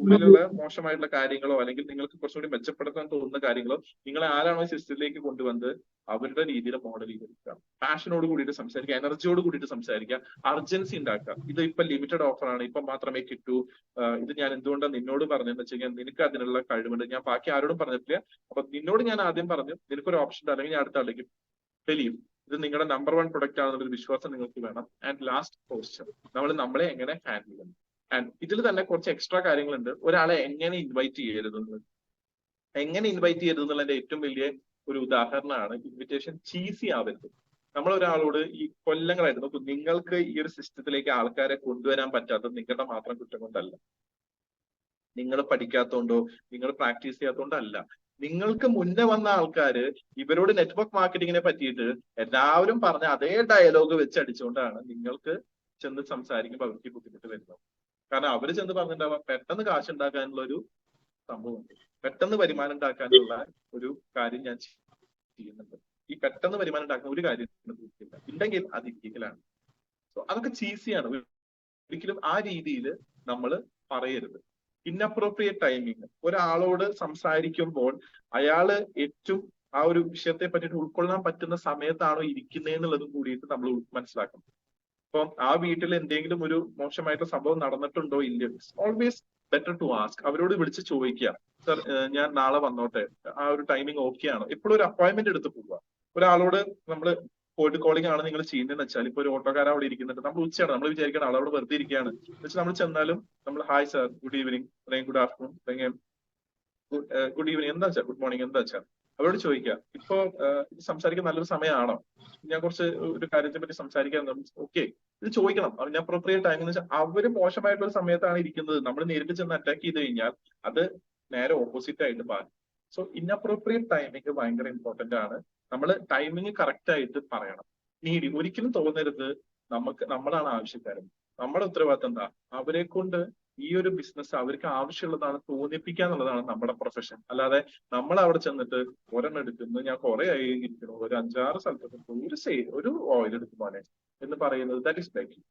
ഉള്ളിലുള്ള മോശമായിട്ടുള്ള കാര്യങ്ങളോ അല്ലെങ്കിൽ നിങ്ങൾക്ക് കുറച്ചുകൂടി മെച്ചപ്പെടുത്താൻ തോന്നുന്ന കാര്യങ്ങളോ നിങ്ങളെ ആരാണോ സിസ്റ്റത്തിലേക്ക് കൊണ്ടുവന്നത് അവരുടെ രീതിയിൽ മോഡൽ ചെയ്തെടുക്കുക. പാഷനോട് കൂടിയിട്ട് സംസാരിക്കുക, എനർജിയോട് കൂടിയിട്ട് സംസാരിക്കുക, അർജൻസി ഉണ്ടാക്കുക. ഇത് ഇപ്പൊ ലിമിറ്റഡ് ഓഫർ ആണ്, ഇപ്പൊ മാത്രമേ കിട്ടൂ, ഇത് ഞാൻ എന്തുകൊണ്ടാണ് നിന്നോട് പറഞ്ഞതെന്ന് വെച്ച് കഴിഞ്ഞാൽ നിനക്ക് അതിനുള്ള കഴിവുണ്ട്, ഞാൻ ബാക്കി ആരോടും പറഞ്ഞിട്ടില്ല. അപ്പൊ നിന്നോട് ഞാൻ ആദ്യം പറഞ്ഞു, നിനക്കൊരു ഓപ്ഷൻ ഉണ്ട്, അല്ലെങ്കിൽ ഞാൻ അടുത്ത ആളേക്ക് തെളിയും. ഇത് നിങ്ങളുടെ നമ്പർ 1 പ്രൊഡക്റ്റ് ആണെന്നൊരു വിശ്വാസം നിങ്ങൾക്ക് വേണം. ആൻഡ് ലാസ്റ്റ് പോസ്ചർ, നമ്മളെ എങ്ങനെ ഹാൻഡിൽ ചെയ്യണം. ആൻഡ് ഇതിൽ തന്നെ കുറച്ച് എക്സ്ട്രാ കാര്യങ്ങളുണ്ട്. ഒരാളെ എങ്ങനെ ഇൻവൈറ്റ് ചെയ്യരുത് എന്നുള്ളതിന്റെ ഏറ്റവും വലിയ ഒരു ഉദാഹരണമാണ് ഇൻവിറ്റേഷൻ ചീസി ആവരുത്. നമ്മൾ ഒരാളോട് ഈ കൊല്ലങ്ങളായിട്ട് നോക്കൂ, നിങ്ങൾക്ക് ഈ ഒരു സിസ്റ്റത്തിലേക്ക് ആൾക്കാരെ കൊണ്ടുവരാൻ പറ്റാത്തത് നിങ്ങളുടെ മാത്രം കുറ്റം കൊണ്ടല്ല, നിങ്ങൾ പഠിക്കാത്തതുകൊണ്ടോ നിങ്ങൾ പ്രാക്ടീസ് ചെയ്യാത്തതുകൊണ്ടോ അല്ല. നിങ്ങൾക്ക് മുന്നേ വന്ന ആൾക്കാര് ഇവരോട് നെറ്റ്വർക്ക് മാർക്കറ്റിങ്ങിനെ പറ്റിയിട്ട് എല്ലാവരും പറഞ്ഞ അതേ ഡയലോഗ് വെച്ച് അടിച്ചുകൊണ്ടാണ് നിങ്ങൾക്ക് ചെന്ന് സംസാരിക്കുമ്പോൾ അവർക്ക് ബുദ്ധിമുട്ട് വരുന്നത്. കാരണം അവര് ചെന്ന് പറഞ്ഞിട്ടുണ്ടാവാം പെട്ടെന്ന് കാശ് ഉണ്ടാക്കാനുള്ള ഒരു സംഭവമുണ്ട്, പെട്ടെന്ന് വരുമാനം ഉണ്ടാക്കാനുള്ള ഒരു കാര്യം ഞാൻ ചെയ്യുന്നുണ്ട്. ഈ പെട്ടെന്ന് വരുമാനം ഉണ്ടാക്കുന്ന ഒരു കാര്യം ഉണ്ടെങ്കിൽ അത് ഇല്ലീഗലാണ്. സോ അതൊക്കെ ചീസിയാണ്. ഒരിക്കലും ആ രീതിയിൽ നമ്മൾ പറയരുത്. ഇൻഅപ്രോപ്രിയേറ്റ് ടൈമിങ്, ഒരാളോട് സംസാരിക്കുമ്പോൾ അയാള് ഏറ്റവും ആ ഒരു വിഷയത്തെ പറ്റിയിട്ട് ഉൾക്കൊള്ളാൻ പറ്റുന്ന സമയത്താണോ ഇരിക്കുന്നതെന്നുള്ളതും കൂടിയിട്ട് നമ്മൾ മനസ്സിലാക്കണം. അപ്പം ആ വീട്ടിൽ എന്തെങ്കിലും ഒരു മോശമായിട്ടുള്ള സംഭവം നടന്നിട്ടുണ്ടോ ഇല്ലയോ, ഓൾവേസ് ബെറ്റർ ടു ആസ്ക്. അവരോട് വിളിച്ച് ചോദിക്കുക, സർ ഞാൻ നാളെ വന്നോട്ടെ, ആ ഒരു ടൈമിംഗ് ഓക്കെ ആണോ. എപ്പോഴും ഒരു അപ്പോയിന്റ്മെന്റ് എടുത്ത് പോവുക. ഒരാളോട് നമ്മൾ കോൾഡ് കോളിംഗ് ആണ് നിങ്ങൾ ചെയ്യുന്നതെന്ന് വെച്ചാൽ, ഇപ്പൊ ഒരു ഓട്ടോക്കാരൻ അവിടെ ഇരിക്കുന്നുണ്ട്, നമ്മൾ ഉച്ചയാണ്, നമ്മൾ വിചാരിക്കണം ആളവിടെ വെറുതെ ഇരിക്കുകയാണ് വെച്ചാൽ നമ്മൾ ചെന്നാലും നമ്മൾ ഹായ് സാർ, ഗുഡ് ഈവനിങ്, അല്ലെങ്കിൽ ഗുഡ് ആഫ്റ്റർനൂൺ, അല്ലെങ്കിൽ ഗുഡ് ഈവനിങ്, എന്താ വെച്ചാൽ ഗുഡ് മോർണിംഗ്, എന്താ വെച്ചാൽ അവരോട് ചോദിക്കുക. ഇപ്പൊ സംസാരിക്കാൻ നല്ലൊരു സമയമാണോ, ഞാൻ കുറച്ച് ഒരു കാര്യത്തെ പറ്റി സംസാരിക്കാൻ, ഓക്കെ, ഇത് ചോദിക്കണം. അതിന് അപ്രോപ്രിയേറ്റ് ടൈം എന്ന് വെച്ചാൽ അവര് മോശമായിട്ടുള്ള ഒരു സമയത്താണ് ഇരിക്കുന്നത്, നമ്മൾ നേരിട്ട് ചെന്ന് അറ്റാക്ക് ചെയ്ത് കഴിഞ്ഞാൽ അത് നേരെ ഓപ്പോസിറ്റ് ആയിട്ട് മാറും. സോ ഇൻഅപ്രോപ്രിയേറ്റ് ടൈമിങ് ഭയങ്കര ഇമ്പോർട്ടന്റ് ആണ്. നമ്മൾ ടൈമിങ് കറക്റ്റ് ആയിട്ട് പറയണം. ഒരിക്കലും തോന്നരുത് നമ്മളാണ് ആവശ്യക്കാരൻ. നമ്മുടെ ഉത്തരവാദിത്തം എന്താ, അവരെ കൊണ്ട് ഈ ഒരു ബിസിനസ് അവർക്ക് ആവശ്യമുള്ളതാണ് തോന്നിപ്പിക്കുക എന്നുള്ളതാണ് നമ്മുടെ പ്രൊഫഷൻ. അല്ലാതെ നമ്മൾ അവിടെ ചെന്നിട്ട് ഒരെണ്ണം എടുക്കുന്നു, ഞാൻ കുറെ ആയി ഇരിക്കുന്നു, ഒരു 5-6 സ്ഥലത്ത് ഒരു ഓയിൽ എടുക്കുമ്പോനെ എന്ന് പറയുന്നത്, that is begging.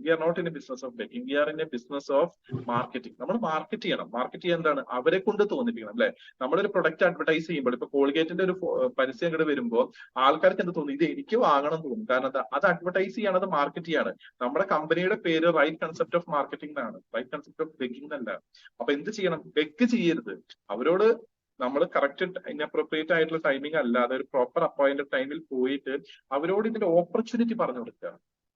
We are not in a business of begging, we are in a business of marketing. നമ്മൾ മാർക്കറ്റ് ചെയ്യണം. മാർക്കറ്റ് ചെയ്യാൻ എന്താണ്, അവരെ കൊണ്ട് തോന്നിപ്പിക്കണം. അല്ലെ, നമ്മളൊരു പ്രൊഡക്റ്റ് അഡ്വർടൈസ് ചെയ്യുമ്പോൾ, ഇപ്പൊ കോൾഗേറ്റിന്റെ ഒരു പരസ്യം അങ്ങോട്ട് വരുമ്പോൾ ആൾക്കാർക്ക് എന്ത് തോന്നും, ഇത് എനിക്ക് വാങ്ങണം തോന്നും. കാരണം എന്താ, അത് അഡ്വർടൈസ് ചെയ്യാണ്, അത് മാർക്കറ്റ് ചെയ്യാണ്. നമ്മുടെ കമ്പനിയുടെ പേര് റൈറ്റ് കൺസെപ്റ്റ് ഓഫ് മാർക്കറ്റിംഗ് എന്നാണ്. Right right concept of begging അല്ല. അപ്പൊ എന്ത് ചെയ്യണം? ബെഗ് ചെയ്യരുത്. അവരോട് നമ്മൾ കറക്റ്റ് ഇൻഅപ്രോപ്രിയേറ്റ് ആയിട്ടുള്ള ടൈമിംഗ് അല്ലാതെ ഒരു പ്രോപ്പർ അപ്പോയിന്റഡ് ടൈമിൽ പോയിട്ട് അവരോട് ഇതിന്റെ ഓപ്പർച്യൂണിറ്റി പറഞ്ഞു കൊടുക്കുക.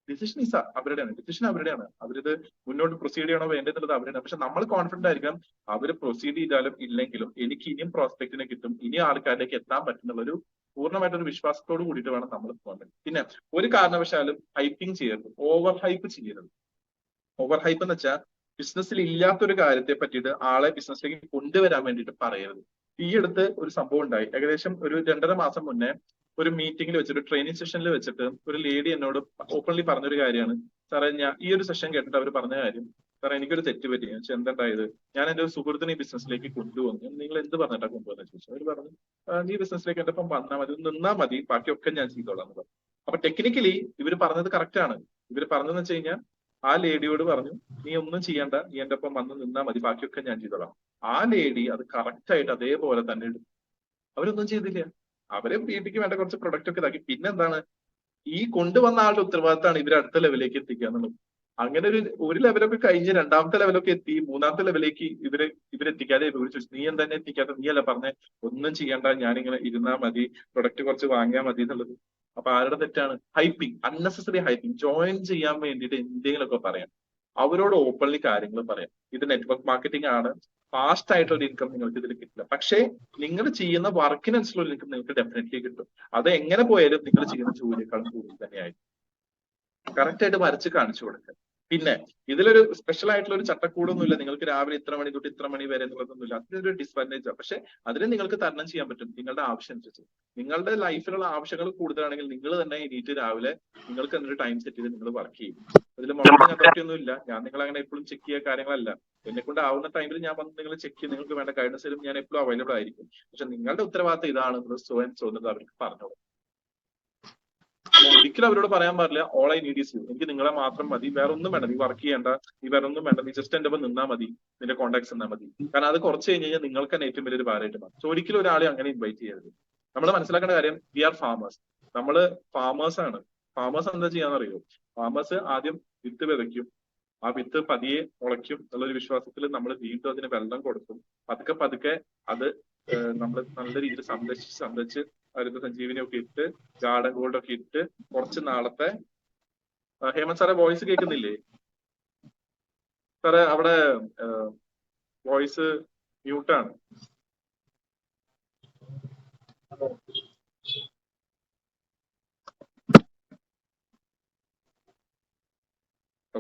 ഡിസിഷൻ ഈസ് അവരുടെയാണ്, ഡിസിഷൻ അവരുടെയാണ്. അവരിത് മുന്നോട്ട് പ്രൊസീഡ് ചെയ്യണോ വേണ്ടതുള്ളത് അവരുടെയാണ്. പക്ഷെ നമ്മൾ കോൺഫിഡന്റ് ആയിരിക്കണം, അവർ പ്രൊസീഡ് ചെയ്താലും ഇല്ലെങ്കിലും എനിക്ക് ഇനിയും പ്രോസ്പെക്റ്റിനെ കിട്ടും, ഇനി ആൾക്കാരിലേക്ക് എത്താൻ പറ്റുന്നുള്ള ഒരു പൂർണ്ണമായിട്ടൊരു വിശ്വാസത്തോട് കൂടിയിട്ട് വേണം നമ്മൾ പോകേണ്ടത്. പിന്നെ ഒരു കാരണവശാലും ഹൈപ്പിംഗ് ചെയ്യരുത്, ഓവർ ഹൈപ്പ് ചെയ്യരുത്. ഓവർ ഹൈപ്പ് എന്ന് വെച്ചാൽ ബിസിനസ്സിൽ ഇല്ലാത്തൊരു കാര്യത്തെ പറ്റിയിട്ട് ആളെ ബിസിനസ്സിലേക്ക് കൊണ്ടുവരാൻ വേണ്ടിയിട്ട് പറയരുത്. ഈ അടുത്ത് ഒരു സംഭവം ഉണ്ടായി. ഏകദേശം ഒരു 2.5 മാസം മുന്നേ ഒരു മീറ്റിംഗിൽ വെച്ചിട്ട്, ട്രെയിനിങ് സെഷനിൽ വെച്ചിട്ട് ഒരു ലേഡി എന്നോട് ഓപ്പൺലി പറഞ്ഞൊരു കാര്യമാണ്, സാറേ ഞാൻ ഈ ഒരു സെഷൻ കേട്ടിട്ട് അവർ പറഞ്ഞ കാര്യം, സാറേ എനിക്കൊരു തെറ്റ് പറ്റി. എന്തുണ്ടായത്? ഞാൻ എന്റെ ഒരു സുഹൃത്തിനെ ഈ ബിസിനസ്സിലേക്ക് കൊണ്ടുവന്നു. നിങ്ങൾ എന്ത് പറഞ്ഞിട്ടാ കൊണ്ടുവന്നത് ചോദിച്ചു. അവർ പറഞ്ഞു, നീ ബിസിനസ്സിലേക്ക് എന്റെ ഒപ്പം വന്നാൽ മതി, നിന്നാൽ മതി, ബാക്കിയൊക്കെ ഞാൻ ചെയ്തോളാം എന്ന് പറഞ്ഞു. അപ്പൊ ടെക്നിക്കലി ഇവർ പറഞ്ഞത് കറക്റ്റ് ആണ്. ഇവർ പറഞ്ഞതെന്ന് വെച്ച് കഴിഞ്ഞാൽ ആ ലേഡിയോട് പറഞ്ഞു, നീ ഒന്നും ചെയ്യണ്ട, നീ എന്റെ ഒപ്പം വന്ന് നിന്നാൽ മതി, ബാക്കിയൊക്കെ ഞാൻ ചെയ്തോളാം. ആ ലേഡി അത് കറക്റ്റ് ആയിട്ട് അതേപോലെ തന്നെ എടുത്തു. അവരൊന്നും ചെയ്തില്ല. അവരെ വീട്ടിലേക്ക് വേണ്ട കുറച്ച് പ്രൊഡക്റ്റ് ഒക്കെ ഇതാക്കി. പിന്നെന്താണ്, ഈ കൊണ്ടുവന്ന ആളുടെ ഉത്തരവാദിത്തമാണ് ഇവരെ അടുത്ത ലെവലിലേക്ക് എത്തിക്കുക എന്നുള്ളത്. അങ്ങനെ ഒരു ലെവലൊക്കെ കഴിഞ്ഞ് 2ാമത്തെ ലെവലൊക്കെ എത്തി, 3ാമത്തെ ലെവലിലേക്ക് ഇവരെത്തിക്കാതെ ഇവർ ചോദിച്ചു, നീ എന്താ തന്നെ എത്തിക്കാത്ത? നീ അല്ല പറഞ്ഞ ഒന്നും ചെയ്യണ്ട, ഞാനിങ്ങനെ ഇരുന്നാ മതി, പ്രൊഡക്റ്റ് കുറച്ച് വാങ്ങിയാൽ മതി എന്നുള്ളത്. അപ്പൊ ആരുടെ തെറ്റാണ്? ഹൈപ്പിംഗ്, അൺനെസസറി ഹൈപ്പിംഗ്. ജോയിൻ ചെയ്യാൻ വേണ്ടിയിട്ട് എന്തെങ്കിലുമൊക്കെ പറയാം, അവരോട് ഓപ്പൺലി കാര്യങ്ങൾ പറയാം. ഇത് നെറ്റ്വർക്ക് മാർക്കറ്റിംഗ് ആണ്, ഫാസ്റ്റ് ആയിട്ടുള്ള ഒരു ഇൻകം നിങ്ങൾക്ക് ഇതിൽ കിട്ടില്ല. പക്ഷേ നിങ്ങൾ ചെയ്യുന്ന വർക്കിനനുസരിച്ചുള്ള ഇൻകം നിങ്ങൾക്ക് ഡെഫിനറ്റ്ലി കിട്ടും. അത് എങ്ങനെ പോയാലും നിങ്ങൾ ചെയ്യുന്ന ജോലിയേക്കാളും കൂടുതൽ തന്നെയായിരിക്കും. കറക്റ്റ് ആയിട്ട് വരച്ച് കാണിച്ചു കൊടുക്കുക. പിന്നെ ഇതിലൊരു സ്പെഷ്യൽ ആയിട്ടുള്ള ഒരു ചട്ടക്കൂടൊന്നുമില്ല, നിങ്ങൾക്ക് രാവിലെ ഇത്ര മണി തൊട്ട് ഇത്ര മണി വരെ എന്നുള്ളതൊന്നുമില്ല. അതിനൊരു ഡിസ്അഡ്വാൻറ്റേജ് ആണ്. പക്ഷെ അതിന് നിങ്ങൾക്ക് തരണം ചെയ്യാൻ പറ്റും നിങ്ങളുടെ ആവശ്യം അനുസരിച്ച്. നിങ്ങളുടെ ലൈഫിലുള്ള ആവശ്യങ്ങൾ കൂടുതലാണെങ്കിൽ നിങ്ങൾ തന്നെ എണീറ്റ് രാവിലെ നിങ്ങൾക്ക് എന്നൊരു ടൈം സെറ്റ് ചെയ്ത് നിങ്ങൾ വർക്ക് ചെയ്യും. അതിൽ മോർണിംഗ് അതോറിറ്റി ഒന്നും ഇല്ല. ഞാൻ നിങ്ങൾ അങ്ങനെ എപ്പോഴും ചെക്ക് ചെയ്യുക കാര്യങ്ങളല്ല. എന്നെ കൊണ്ട് ആവുന്ന ടൈമിൽ ഞാൻ വന്ന് നിങ്ങൾ ചെക്ക് ചെയ്ത് നിങ്ങൾക്ക് വേണ്ട ഗൈഡൻസ് തരും. ഞാൻ എപ്പോഴും അവൈലബിൾ ആയിരിക്കും. പക്ഷെ നിങ്ങളുടെ ഉത്തരവാദിത്തം ഇതാണ് സോ ആൻഡ് സോ എന്നത് അവർക്ക് പറഞ്ഞോളൂ. ഒരിക്കലും അവരോട് പറയാൻ പാടില്ല, all I need is you, എനിക്ക് നിങ്ങളെ മാത്രം മതി, വേറെ ഒന്നും വേണ്ട, നീ വർക്ക് ചെയ്യേണ്ട, നീ വേറെ ഒന്നും വേണ്ട, നീ ജസ്റ്റ് എന്റെ ഒപ്പം നിന്നാൽ മതി, നിന്റെ കോൺടാക്ട്സ് നിന്നാൽ മതി. കാരണം അത് കുറച്ച് കഴിഞ്ഞ് കഴിഞ്ഞാൽ നിങ്ങൾക്ക് തന്നെ ഏറ്റവും വലിയൊരു ഭാരമായിട്ട് മാറും. സോ ഒരിക്കലും ഒരാളെ അങ്ങനെ ഇൻവൈറ്റ് ചെയ്യരുത്. നമ്മൾ മനസ്സിലാക്കേണ്ട കാര്യം, വി ആർ ഫാമേഴ്സ്. നമ്മള് ഫാമേഴ്സ് ആണ്. ഫാമേഴ്സ് എന്താ ചെയ്യാന്നറിയോ? ഫാമേഴ്സ് ആദ്യം വിത്ത് വിതയ്ക്കും, ആ വിത്ത് പതിയെ മുളയ്ക്കും എന്നുള്ളൊരു വിശ്വാസത്തിൽ നമ്മൾ വീണ്ടും അതിന് വെള്ളം കൊടുക്കും. പതുക്കെ പതുക്കെ അത് നമ്മൾ നല്ല രീതിയിൽ സംരക്ഷിച്ച് ഹരിത സഞ്ജീവിനി ഒക്കെ ഇട്ട്, ഗാർഡൻ ഗോൾഡ് ഒക്കെ ഇട്ട് കുറച്ച് നാളത്തെ. ഹേമന്ത് സാറെ വോയിസ് കേൾക്കുന്നില്ലേ? സാറേ അവിടെ വോയിസ് മ്യൂട്ടാണ്.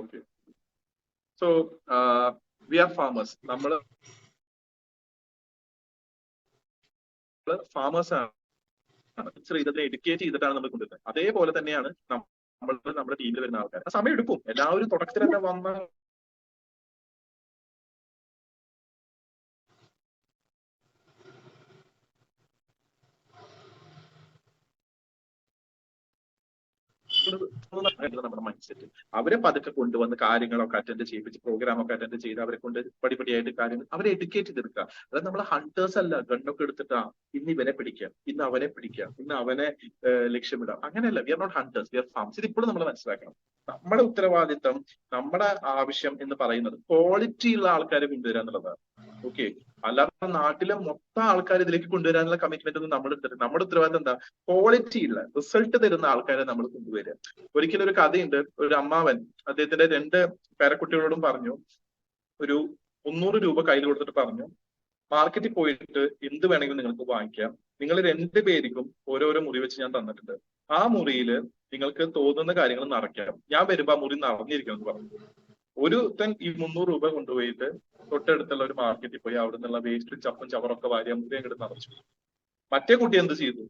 Okay. So we are farmers. നമ്മള് ഫാമേഴ്സ് ആണ്. ഇതിനെ എഡ്യൂക്കേറ്റ് ചെയ്തിട്ടാണ് നമ്മൾ കൊണ്ടുവരുന്നത്. അതേപോലെ തന്നെയാണ് നമ്മൾ നമ്മുടെ ടീമിൽ വരുന്ന ആൾക്കാർ. സമയം എടുക്കും. എല്ലാവരും തുടക്കത്തിൽ തന്നെ വന്ന നമ്മുടെ മൈൻഡ് സെറ്റ്. അവരെ പതുക്കെ കൊണ്ടുവന്ന് കാര്യങ്ങളൊക്കെ അറ്റൻഡ് ചെയ്യിപ്പിച്ച്, പ്രോഗ്രാമൊക്കെ അറ്റൻഡ് ചെയ്ത് അവരെ കൊണ്ട് പടിപടിയായിട്ട് കാര്യങ്ങൾ അവരെ എഡ്യൂക്കേറ്റ് ചെയ്തെടുക്കുക. അതായത് നമ്മൾ ഹണ്ടേഴ്സ് അല്ല, ഗണ്ണൊക്കെ എടുത്തിട്ടാ ഇന്ന് ഇവനെ പിടിക്കാം, ഇന്ന് അവനെ പിടിക്കാം, ഇന്ന് അവനെ ലക്ഷ്യമിടാം. അങ്ങനെയല്ല. We are not hunters, we are farms. ഇത് ഇപ്പോഴും നമ്മൾ മനസ്സിലാക്കണം. നമ്മുടെ ഉത്തരവാദിത്തം, നമ്മുടെ ആവശ്യം എന്ന് പറയുന്നത് ക്വാളിറ്റി ഉള്ള ആൾക്കാരെ കൊണ്ടുവരിക എന്നുള്ളതാണ്. ഓക്കെ. അല്ലാതെ നാട്ടിലെ മൊത്തം ആൾക്കാർ ഇതിലേക്ക് കൊണ്ടുവരാനുള്ള കമ്മിറ്റ്മെന്റ് ഒന്നും നമ്മൾ എടുത്തിട്ട്, നമ്മുടെ ഉത്തരവാദിത്തം എന്താ? ക്വാളിറ്റി ഉള്ള റിസൾട്ട് തരുന്ന ആൾക്കാരെ നമ്മൾ കൊണ്ടുവരിക. ഒരിക്കലും ഒരു കഥയുണ്ട്. ഒരു അമ്മാവൻ അദ്ദേഹത്തിന്റെ 2 പേരക്കുട്ടികളോടും പറഞ്ഞു, ഒരു 300 രൂപ കയ്യിൽ കൊടുത്തിട്ട് പറഞ്ഞു, മാർക്കറ്റിൽ പോയിട്ട് എന്ത് വേണമെങ്കിലും നിങ്ങൾക്ക് വാങ്ങിക്കാം, നിങ്ങൾ 2 പേർക്കും ഓരോരോ മുറി വെച്ച് ഞാൻ തന്നിട്ടുണ്ട്, ആ മുറിയിൽ നിങ്ങൾക്ക് തോന്നുന്ന കാര്യങ്ങൾ നിറയ്ക്കാം, ഞാൻ വരുമ്പോ ആ മുറി നിറഞ്ഞിരിക്കണം എന്ന് പറഞ്ഞു. ഒരുത്തൻ ഈ 300 രൂപ കൊണ്ടുപോയിട്ട് തൊട്ടടുത്തുള്ള ഒരു മാർക്കറ്റിൽ പോയി അവിടെ നിന്നുള്ള വേസ്റ്റ് ചപ്പും ചവറൊക്കെ വാരി മുറി അങ്ങോട്ട് നിറച്ചു. മറ്റേ കുട്ടി എന്ത് ചെയ്തു?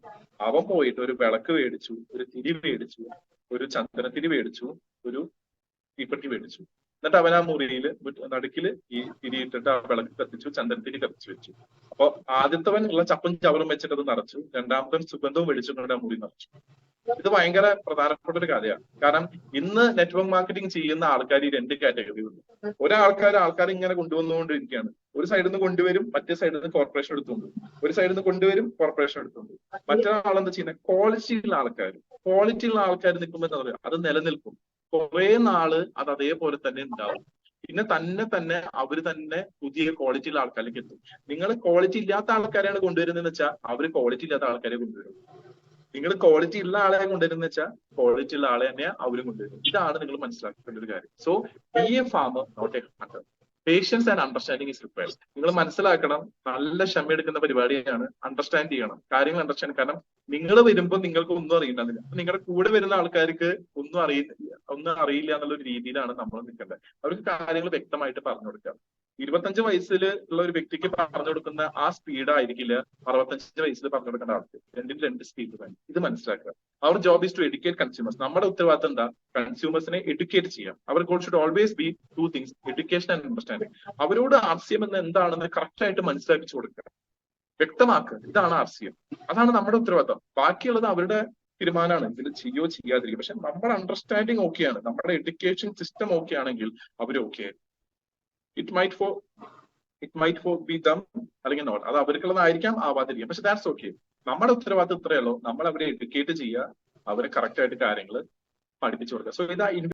അവൻ പോയിട്ട് ഒരു വിളക്ക് മേടിച്ചു, ഒരു തിരി മേടിച്ചു, ഒരു ചന്ദനത്തിരി മേടിച്ചു, ഒരു തീപ്പെട്ടി മേടിച്ചു. എന്നിട്ട് അവൻ ആ മുറിയിൽ നടുക്കില് ഈ തിരി ഇട്ടിട്ട് ആ വിളക്ക് കത്തിച്ചു, ചന്ദനത്തിരി കത്തിച്ചു വെച്ചു. അപ്പൊ ആദ്യത്തവൻ ഉള്ള ചപ്പും ചവറും വെച്ചിട്ട് അത് നിറച്ചു, രണ്ടാമത്തവൻ സുഗന്ധവും മേടിച്ചുകൊണ്ട് ആ മുറി നിറച്ചു. ഇത് ഭയങ്കര പ്രധാനപ്പെട്ട ഒരു കാര്യമാണ്. കാരണം ഇന്ന് നെറ്റ്വർക്ക് മാർക്കറ്റിംഗ് ചെയ്യുന്ന ആൾക്കാർ 2 കാറ്റഗറി ഉണ്ട്. ആൾക്കാർ ഇങ്ങനെ കൊണ്ടുവന്നുകൊണ്ടിരിക്കുകയാണ്. ഒരു സൈഡിൽ നിന്ന് കൊണ്ടുവരും, മറ്റേ സൈഡിൽ നിന്ന് കോർപ്പറേഷൻ എടുത്തുകൊണ്ട്, ഒരു സൈഡിൽ നിന്ന് കൊണ്ടുവരും, കോർപ്പറേഷൻ എടുത്തുകൊണ്ട്. മറ്റൊരാൾ എന്താ ചെയ്യുന്നത്? ക്വാളിറ്റി ഉള്ള ആൾക്കാർ നിൽക്കുമ്പോൾ എന്താ പറയുക, അത് നിലനിൽക്കും. കുറെ നാള് അത് അതേപോലെ തന്നെ ഉണ്ടാവും. പിന്നെ തന്നെ അവർ തന്നെ പുതിയ ക്വാളിറ്റി ഉള്ള ആൾക്കാരിലേക്ക് എത്തും. നിങ്ങൾ ക്വാളിറ്റി ഇല്ലാത്ത ആൾക്കാരെയാണ് കൊണ്ടുവരുന്നതെന്ന് വെച്ചാൽ അവർ ക്വാളിറ്റി ഇല്ലാത്ത ആൾക്കാരെ കൊണ്ടുവരും. നിങ്ങൾ ക്വാളിറ്റി ഉള്ള ആളെ കൊണ്ടുവരുന്ന വെച്ചാൽ ക്വാളിറ്റി ഉള്ള ആളെ തന്നെ അവരും കൊണ്ടുവരും. ഇതാണ് നിങ്ങൾ മനസ്സിലാക്കേണ്ട ഒരു കാര്യം. So be a farmer, not a hunter. Patience and understanding is required. നിങ്ങൾ മനസ്സിലാക്കണം, നല്ല ക്ഷമ എടുക്കുന്ന പരിപാടിയാണ്. അണ്ടർസ്റ്റാൻഡ് ചെയ്യണം, കാര്യങ്ങൾ അണ്ടർസ്റ്റാൻഡ്. കാരണം നിങ്ങൾ വരുമ്പോൾ നിങ്ങൾക്ക് ഒന്നും അറിയുന്നില്ല, നിങ്ങളുടെ കൂടെ വരുന്ന ആൾക്കാർക്ക് ഒന്നും അറിയില്ല എന്നുള്ള ഒരു രീതിയിലാണ് നമ്മൾ നിൽക്കേണ്ടത്. അവർക്ക് കാര്യങ്ങൾ വ്യക്തമായിട്ട് പറഞ്ഞു കൊടുക്കുക. 25 വയസ്സിൽ ഉള്ള ഒരു വ്യക്തിക്ക് പറഞ്ഞു കൊടുക്കുന്ന ആ സ്പീഡ് ആയിരിക്കില്ല 65 വയസ്സിൽ പറഞ്ഞു കൊടുക്കേണ്ട ആൾക്ക്. രണ്ടിന് രണ്ട് സ്പീഡ് വേണം. ഇത് മനസ്സിലാക്കുക. അവർ job is to educate consumers. നമ്മുടെ ഉത്തരവാദിത്തം എന്താ? കൺസ്യൂമേഴ്സിനെ എഡ്യൂക്കേറ്റ് ചെയ്യാം. Our goal should always be two things, education and understanding. അവരോട് RCM എന്ന് എന്താണെന്ന് കറക്റ്റ് ആയിട്ട് മനസ്സിലാക്കിച്ചു കൊടുക്കുക, വ്യക്തമാക്കുക. ഇതാണ് RCM. അതാണ് നമ്മുടെ ഉത്തരവാദിത്തം. ബാക്കിയുള്ളത് അവരുടെ തീരുമാനമാണ്, ഇതിൽ ചെയ്യോ ചെയ്യാതിരിക്കും. പക്ഷെ നമ്മുടെ അണ്ടർസ്റ്റാൻഡിങ് ഓക്കെയാണ്, നമ്മുടെ എഡ്യൂക്കേഷൻ സിസ്റ്റം ഓക്കെ ആണെങ്കിൽ അവർ okay. It might for be them, അല്ലെങ്കിൽ നോട്ട്. അത് അവർക്കുള്ളതായിരിക്കാം, ആവാതിരിക്കാം. പക്ഷെ ദാറ്റ്സ് ഓക്കെ. നമ്മുടെ ഉത്തരവാദിത്തം ഇത്രയേ ഉള്ളൂ. നമ്മൾ അവരെ എഡ്യൂക്കേറ്റ് ചെയ്യുക, അവരെ കറക്റ്റ് ആയിട്ട് കാര്യങ്ങൾ പഠിപ്പിച്ചു കൊടുക്കുക. സോ ഇതാ